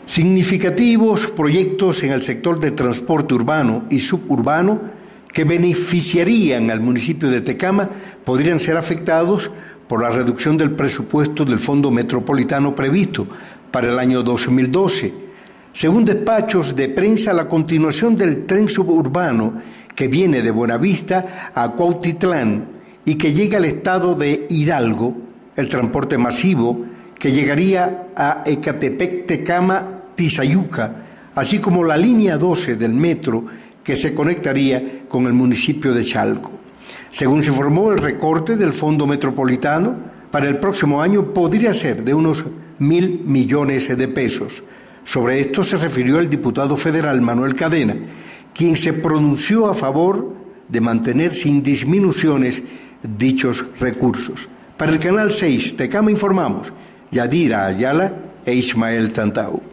Significativos proyectos en el sector de transporte urbano y suburbano que beneficiarían al municipio de Tecama podrían ser afectados por la reducción del presupuesto del Fondo Metropolitano previsto para el año 2012. Según despachos de prensa, la continuación del tren suburbano que viene de Buenavista a Cuautitlán y que llega al estado de Hidalgo, el transporte masivo que llegaría a Ecatepec, Tecama, Tizayuca, así como la línea 12 del metro que se conectaría con el municipio de Chalco. Según se informó, el recorte del Fondo Metropolitano para el próximo año podría ser de unos 1.000 millones de pesos. Sobre esto se refirió el diputado federal Manuel Cadena, quien se pronunció a favor de mantener sin disminuciones dichos recursos. Para el Canal 6 Tecama informamos Yadira Ayala e Ismael Tantau.